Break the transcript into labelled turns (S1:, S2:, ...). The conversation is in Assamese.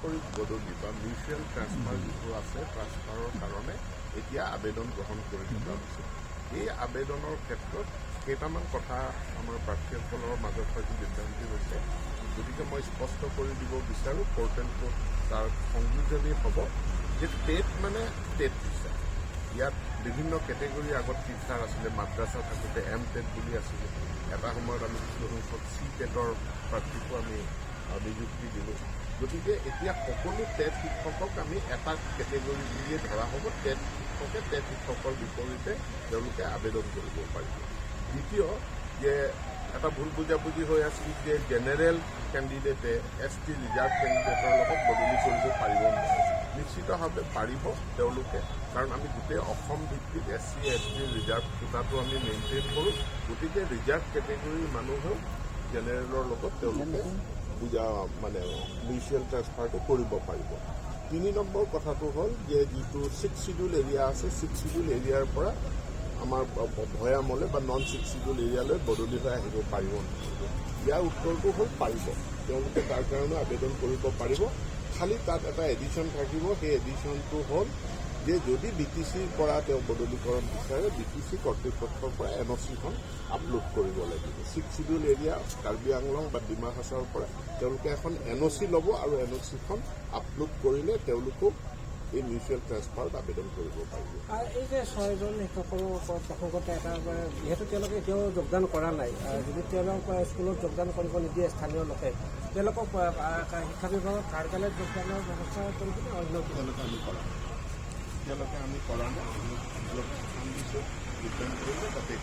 S1: কৰি বদলি বা মিউচুৱেল ট্ৰান্সফাৰ যিটো আছে ট্ৰান্সফাৰৰ কাৰণে এতিয়া আবেদন গ্ৰহণ কৰি থকা হৈছে। এই আবেদনৰ ক্ষেত্ৰত কেইটামান কথা আমাৰ প্ৰাৰ্থীসকলৰ মাজত হয়তো বিভ্ৰান্তি হৈছে, গতিকে মই স্পষ্ট কৰি দিব বিচাৰোঁ পৰ্টেলটো তাৰ সংযোজনেই হ'ব যে টেট মানে টেট টিচাৰ। ইয়াত বিভিন্ন কেটেগৰী আগত টিচাৰ আছিলে, মাদ্ৰাছা থাকোঁতে এম টেট বুলি আছিলে, এটা সময়ত আমি কিছু সংখ্যক চি টেটৰ প্ৰাৰ্থীকো আমি নিযুক্তি দিলোঁ। গতিকে এতিয়া সকলো টেট শিক্ষকক আমি এটা কেটেগৰী বুলিয়ে ধৰা হ'ব। টেট শিক্ষকে টেট শিক্ষকৰ বিপৰীতে তেওঁলোকে আবেদন কৰিব পাৰিব। দ্বিতীয় যে এটা ভুল বুজাবুজি হৈ আছিল যে জেনেৰেল কেণ্ডিডেটে ST ৰিজাৰ্ভ কেণ্ডিডেটৰ লগত বদলি কৰিব পাৰিব নহয়। নিশ্চিতভাৱে পাৰিব তেওঁলোকে, কাৰণ আমি গোটেই অসম ভিত্তিত SC ST ৰিজাৰ্ভ কোটাটো আমি মেইনটেইন কৰোঁ। গতিকে ৰিজাৰ্ভ কেটেগৰীৰ মানুহেও জেনেৰেলৰ লগত তেওঁলোকে মিউচুৱেল ট্ৰান্সফাৰটো কৰিব পাৰিব। 3 নম্বৰ কথাটো হ'ল যে যিটো 6 শিডিউল এৰিয়া আছে, 6 শিডিউল এৰিয়াৰ পৰা আমাৰ ভৈয়ামলৈ বা নন 6 শিডিউল এৰিয়ালৈ বদলি হৈ আহিব পাৰিব নোৱাৰিব। ইয়াৰ উত্তৰটো হ'ল পাৰিব, তেওঁলোকে তাৰ কাৰণে আবেদন কৰিব পাৰিব। খালি তাত এটা এডিশ্যন থাকিব, সেই এডিশ্যনটো হ'ল যে যদি BTCৰ পৰা তেওঁ বদলীকৰণ বিচাৰে, BTC কৰ্তৃপক্ষৰ পৰা NOC-খন আপলোড কৰিব লাগিব। 6 শিডিউল এৰিয়া কাৰ্বি আংলং বা ডিমা হাছাওৰ পৰা তেওঁলোকে এখন NOC ল'ব আৰু NOC-খন আপলোড কৰিলে তেওঁলোকক এই মিউচুৱেল ট্ৰান্সফাৰত আবেদন কৰিব পাৰিব।
S2: এই যে 6জন শিক্ষকৰ প্ৰসংগতে এটা যিহেতু তেওঁলোকে এতিয়াও যোগদান কৰা নাই, যদি তেওঁলোক স্কুলত যোগদান কৰিব নিদিয়ে স্থানীয় লোকে, তেওঁলোকক শিক্ষা বিভাগৰ কাৰ্যালয়ত যোগদানৰ ব্যৱস্থা কৰিব নে অন্য
S1: তেওঁলোকে আমি কৰা নাই, স্থান দিছোঁ, যোগদান কৰিলে তাতে